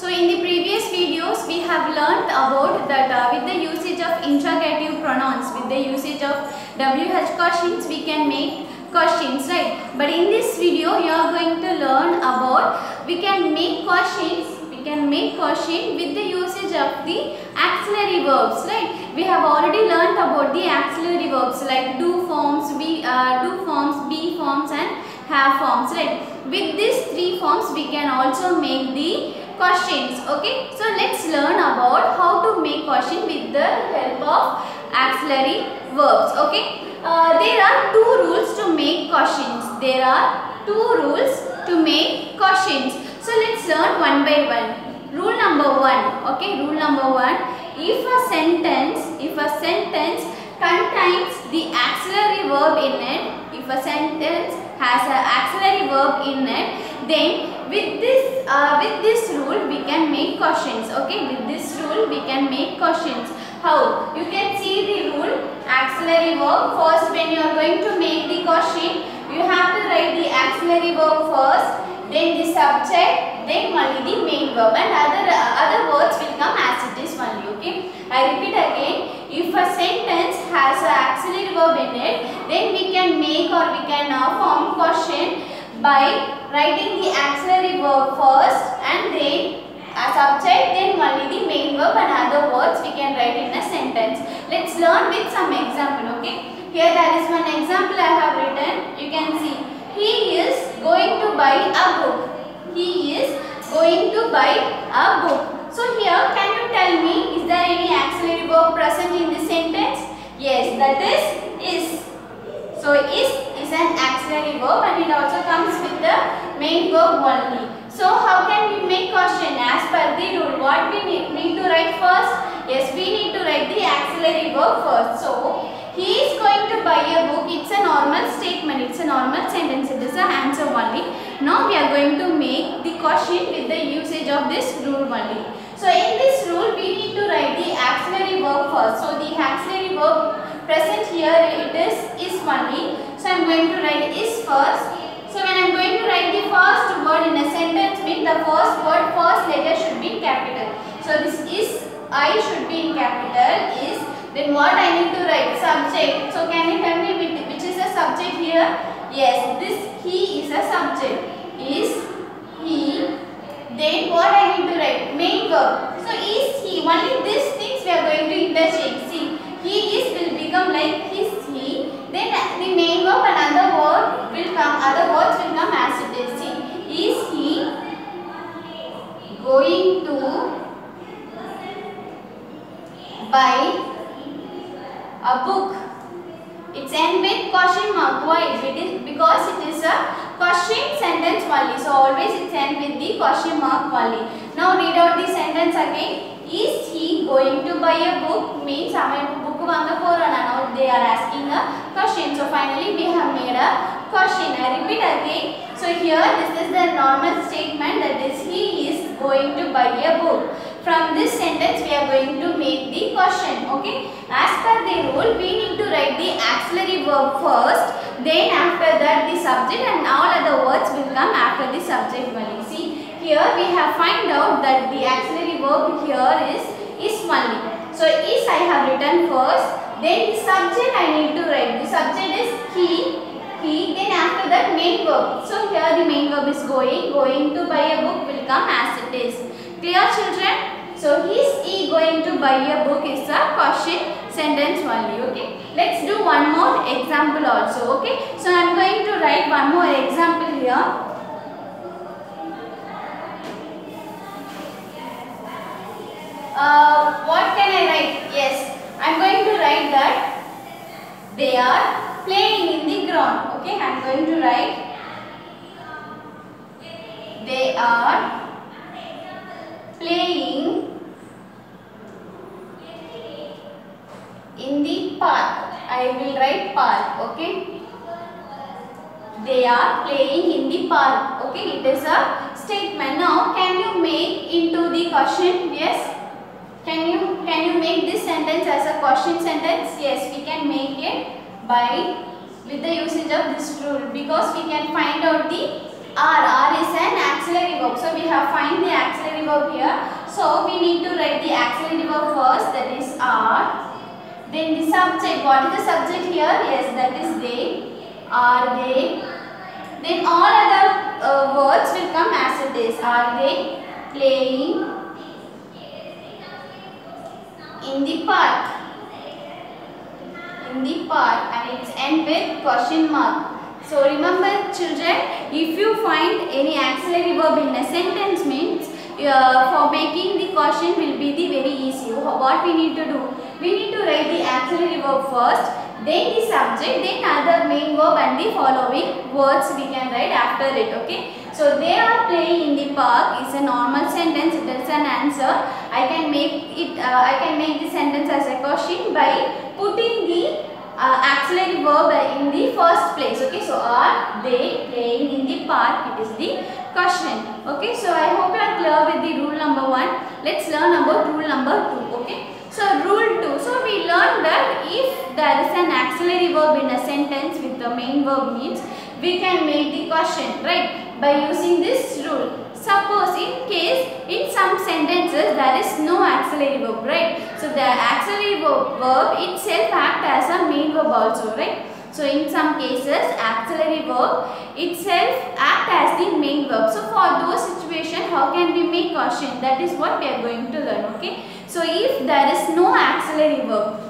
So in the previous videos we have learnt about that with the usage of interrogative pronouns, with the usage of WH questions we can make questions, right? But in this video you are going to learn about we can make questions with the usage of the auxiliary verbs, right? We have already learnt about the auxiliary verbs like do forms, be forms and have forms, right? With these three forms we can also make the questions. Okay, so let's learn about how to make question with the help of auxiliary verbs. Okay, there are two rules to make questions. So let's learn one by one. Rule number one. Okay, rule number one. If a sentence contains the auxiliary verb in it, if a sentence has an auxiliary verb in it, then with this rule we can make questions. Okay, with this rule we can make questions. How? You can see the rule. Auxiliary verb. First, when you are going to make the question, you have to write the auxiliary verb first, then the subject, then only the main verb, and other words will come as it is only. Okay, I repeat again. If a sentence has an auxiliary verb in it, then we can make or we can form question by writing the auxiliary verb first and then a subject, then only the main verb and other words we can write in a sentence. Let's learn with some example. Okay, here there is one example I have written. You can see he is going to buy a book. He is going to buy a book. So here, can you tell me, is there any auxiliary verb present in this sentence? Yes, that is. So is an auxiliary verb and it also comes with the main verb only. So how can we make question? As per the rule, what we need to write first? Yes, we need to write the auxiliary verb first. So he is going to buy a book. It's a normal statement. It's a normal sentence. It is an answer only. Now we are going to make the question with the usage of this rule only. So in this rule we need to write the auxiliary verb first. So the auxiliary verb present here it is only. So I am going to write is first. So when I am going to write the first word in a sentence, means the first word, first letter should be in capital. So this is I should be in capital is. Then what I need to write? Subject. So can you tell me which is a subject here? Yes, this he is a subject. Is he. Then what I need to write? Main verb. So is he. Only these things we are going to interchange. See, he is will become like is he. Then the main verb and other word will come. Other words will come as it is. See, is he going to buy a book? It's end with question mark. Why? It is because it is a question sentence only. So always it's end with the question mark only. Now read out the sentence again. Is he going to buy a book? Means book vanga porana. Now they are asking a question. So finally we have made a question. I repeat again. So here this is the normal statement, that is he is going to buy a book. From this sentence we are going to make the question. Okay, as per the rule we need to write the auxiliary verb first, then after that the subject and all other words will come after the subject only. See, here we have find out that the auxiliary verb here is only. So is I have written first, then the subject I need to write. The subject is he, then after that main verb. So here the main verb is going to buy a book will come as it is. Clear, children? So is he going to buy a book is a question sentence only. Okay, let's do one more example also. Okay, so I am going to write one more example here. What can I write? Yes, I am going to write that they are playing in the ground. Okay, I am going to write they are playing in the park. I will write park. Okay, they are playing in the park. Okay, it is a statement. Now can you make into the question? Yes, can you make this sentence as a question sentence? Yes, we can make it by with the usage of this rule, because we can find out the R is an auxiliary verb. So we have find the auxiliary verb verb here. So we need to write the auxiliary verb first, that is are. Then the subject, what is the subject here? Yes, that is they, are they. Then all other words will come as it is. Are they playing in the park? In the park, and it's end with question mark. So remember children, if you find any auxiliary verb in a sentence means for making the question will be the very easy. What we need to do? We need to write the auxiliary verb first, then the subject, then other main verb and the following words we can write after it. Okay. So they are playing in the park is a normal sentence. It is an answer. I can make it. I can make the sentence as a question by putting the auxiliary verb in the first place. Okay. So are they playing in the park? It is the question. Okay. So I hope you are clear with the rule number 1. Let's learn about rule number 2. Okay. So rule 2. So we learned that if there is an auxiliary verb in a sentence with the main verb means we can make the question, right, by using this rule. Suppose in case in some sentences there is no auxiliary verb, right? So the auxiliary verb itself acts as a main verb also, right? So in some cases auxiliary verb itself acts as the main verb. So for those situations, how can we make question? That is what we are going to learn. Okay. So if there is no auxiliary verb,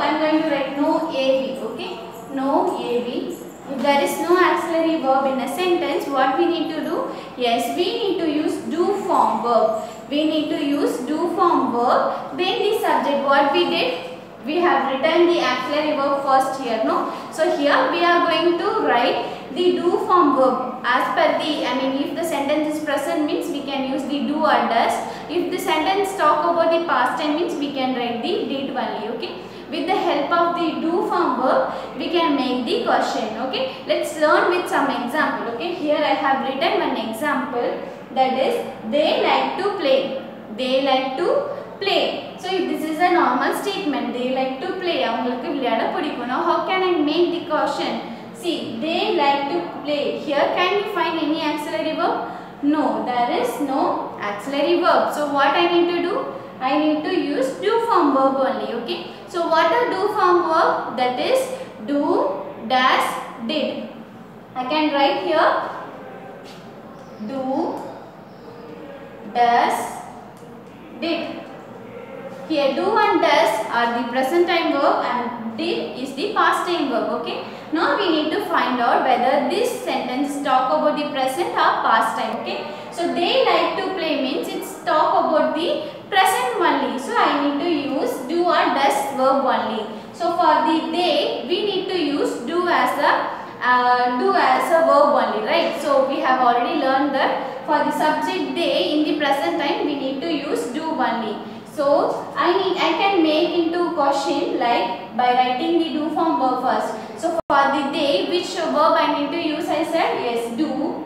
I am going to write no AV. Okay. No AV. If there is no auxiliary verb in a sentence, what we need to do? Yes, we need to use do form verb. We need to use do form verb. Then the subject, what we did? We have written the auxiliary verb first here, no? So here we are going to write the do form verb as per the, if the sentence is present means we can use the do or does. If the sentence talk about the past time means we can write the did only, okay? With the help of the do form verb, we can make the question. Okay, let's learn with some example. Okay, here I have written one example, that is they like to play. They like to play. So if this is a normal statement, they like to play. Now how can I make the question? See, they like to play. Here can we find any auxiliary verb? No, there is no auxiliary verb. So what I need to do? I need to use do form verb only. Okay. So what are do form verb? That is do, does, did. I can write here do, does, did. Here do and does are the present time verb and did is the past time verb. Okay. Now we need to find out whether this sentence talk about the present or past time. Okay. So they like to play means it's talk about the present only. So I need to use do or does verb only. So for the they, we need to use do as a verb only, right? So we have already learned that for the subject they in the present time we need to use do only. So I can make into question like by writing the do form verb first. So for the they, which verb I need to use? I said yes, do,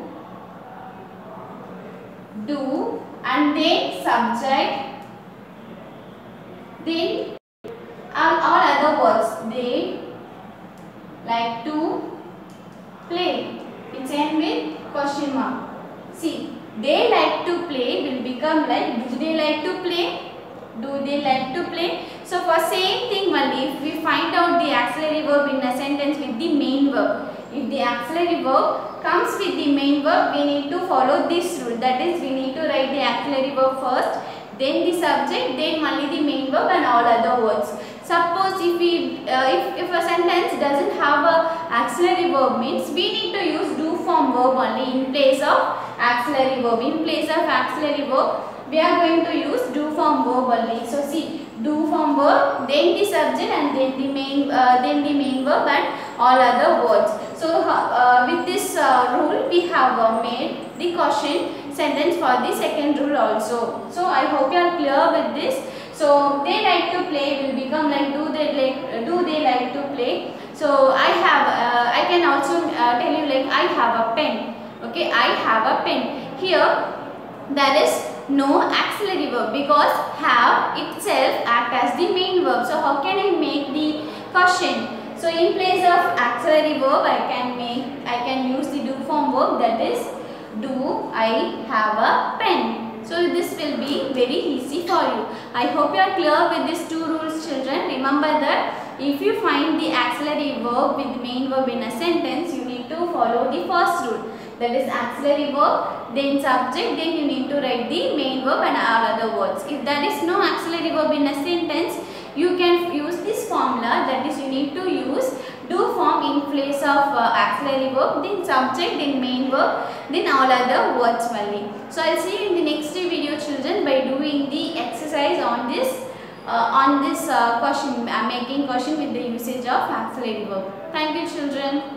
and then subject, then all other words. They like to play. It's end with question mark. See, they like to play will become like do they like to play? Do they like to play? So for same thing only, if we find out the auxiliary verb in a sentence with the main verb, if the auxiliary verb comes with the main verb, we need to follow this rule. That is, we need to write the auxiliary verb first, then the subject, then only the main verb and all other words. Suppose if a sentence doesn't have a auxiliary verb means we need to use do form verb only in place of auxiliary verb. In place of auxiliary verb, we are going to use do form verb only. So see, do form verb, then the subject, and then the main verb and all other words. So with this rule, we have made the question sentence for the second rule also. So I hope you are clear with this. So they like to play will become like do they like to play. So I can also tell you like I have a pen. Okay, I have a pen. Here there is no auxiliary verb because have itself act as the main verb. So how can I make the question? So in place of auxiliary verb, I can use the do form verb, that is Do I have a pen? So this will be very easy for you. I hope you are clear with these two rules, children. Remember that if you find the auxiliary verb with main verb in a sentence, you need to follow the first rule. That is auxiliary verb, then subject, then you need to write the main verb and all other words. If there is no auxiliary verb in a sentence, you can use this formula, that is you need to use do form in place of auxiliary verb, then subject, then main verb, then all other words only. So I will see you in the next video, children, by doing the exercise on this question, making question with the usage of auxiliary verb. Thank you, children.